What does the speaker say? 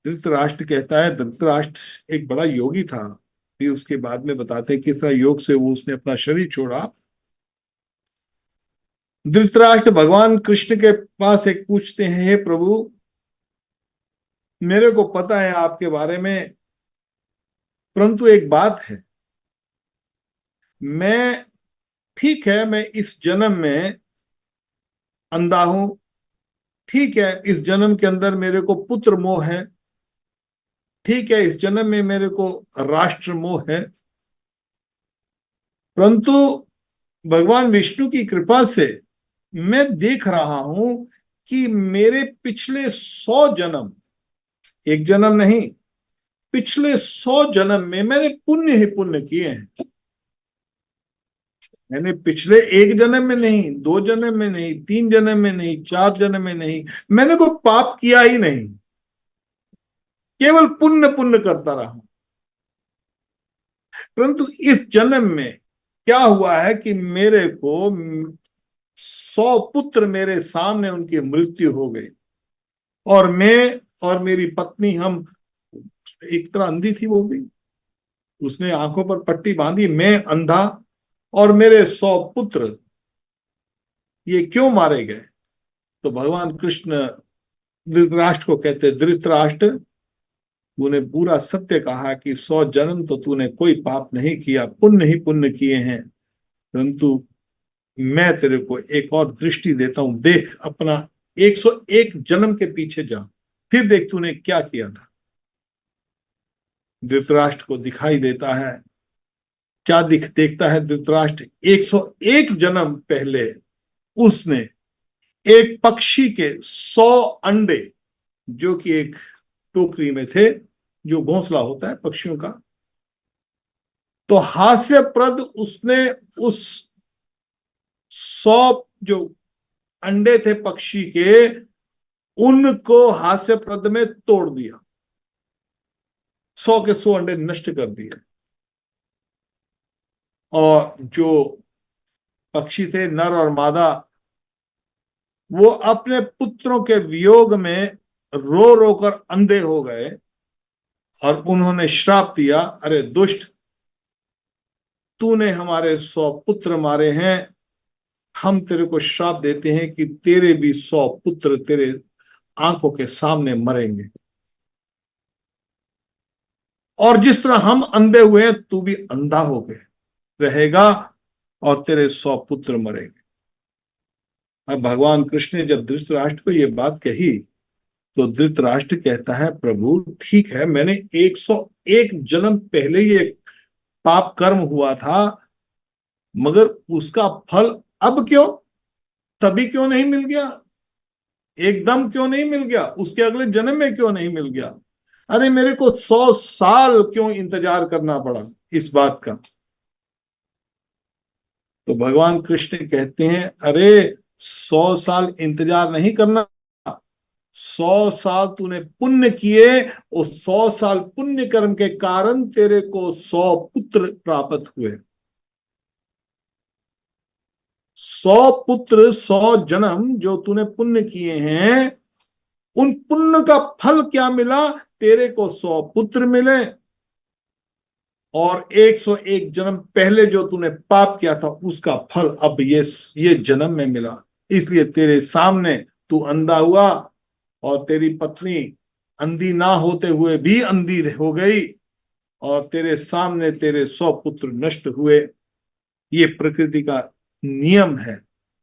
धृतराष्ट्र कहता है, धृतराष्ट्र एक बड़ा योगी था, फिर उसके बाद में बताते हैं किस तरह योग से वो उसने अपना शरीर छोड़ा। धृतराष्ट्र भगवान कृष्ण के पास एक पूछते हैं, हे प्रभु, मेरे को पता है आपके बारे में, परंतु एक बात है, मैं, ठीक है, मैं इस जन्म में अंधा हूं, ठीक है, इस जन्म के अंदर मेरे को पुत्र मोह है, ठीक है, इस जन्म में मेरे को राष्ट्र मोह है, परंतु भगवान विष्णु की कृपा से मैं देख रहा हूं कि मेरे पिछले 100 जन्म, एक जन्म नहीं, पिछले 100 जन्म में मैंने पुण्य ही पुण्य किए हैं। मैंने पिछले एक जन्म में नहीं, 2 जन्म में नहीं, 3 जन्म में नहीं, 4 जन्म में नहीं, मैंने कोई पाप किया ही नहीं, केवल पुण्य पुण्य करता रहा। परंतु इस जन्म में क्या हुआ है कि मेरे को 100 पुत्र मेरे सामने उनकी मृत्यु हो गई, और मैं और मेरी पत्नी, हम, एक तरह अंधी थी वो भी, उसने आंखों पर पट्टी बांधी, मैं अंधा, और मेरे 100 पुत्र ये क्यों मारे गए? तो भगवान कृष्ण धृतराष्ट्र को कहते, धृतराष्ट्र, तूने पूरा सत्य कहा कि 100 जन्म तो तूने कोई पाप नहीं किया, पुण्य ही पुण्य किए हैं, परंतु मैं तेरे को एक और दृष्टि देता हूं, देख अपना 101 जन्म के पीछे जा, फिर देख तूने क्या किया था। धृतराष्ट्र को दिखाई देता है, क्या देखता है धृतराष्ट्र? 101 जन्म पहले उसने एक पक्षी के 100 अंडे, जो कि एक टोकरी में थे, जो घोंसला होता है पक्षियों का, तो हास्यप्रद उसने उस 100 जो अंडे थे पक्षी के, उनको हास्यप्रद में तोड़ दिया, 100 के 100 अंडे नष्ट कर दिए, और जो पक्षी थे नर और मादा, वो अपने पुत्रों के वियोग में रो रो कर अंधे हो गए, और उन्होंने श्राप दिया, अरे दुष्ट, तूने हमारे 100 पुत्र मारे हैं, हम तेरे को श्राप देते हैं कि तेरे भी 100 पुत्र तेरे आंखों के सामने मरेंगे, और जिस तरह हम अंधे हुए हैं तू भी अंधा हो गए रहेगा, और तेरे 100 पुत्र मरेंगे। अब भगवान कृष्ण ने जब धृतराष्ट्र को ये बात कही, तो धृतराष्ट्र कहता है, प्रभु ठीक है, मैंने 101 जन्म पहले ये पाप कर्म हुआ था, मगर उसका फल अब क्यों, तभी क्यों नहीं मिल गया, एकदम क्यों नहीं मिल गया, उसके अगले जन्म में क्यों नहीं मिल गया? अरे मेरे को 100 साल क्यों इंतजार करना पड़ा इस बात का? तो भगवान कृष्ण कहते हैं, अरे 100 साल इंतजार नहीं करना, 100 साल तूने पुण्य किए, और 100 साल पुण्य कर्म के कारण तेरे को 100 पुत्र प्राप्त हुए। 100 पुत्र, 100 जन्म जो तूने पुण्य किए हैं, उन पुण्य का फल क्या मिला? तेरे को 100 पुत्र मिले, और 101 जन्म पहले जो तूने पाप किया था उसका फल अब ये जन्म में मिला, इसलिए तेरे सामने तू अंधा हुआ, और तेरी पत्नी अंधी ना होते हुए भी अंधी हो गई, और तेरे सामने तेरे 100 पुत्र नष्ट हुए। ये प्रकृति का नियम है।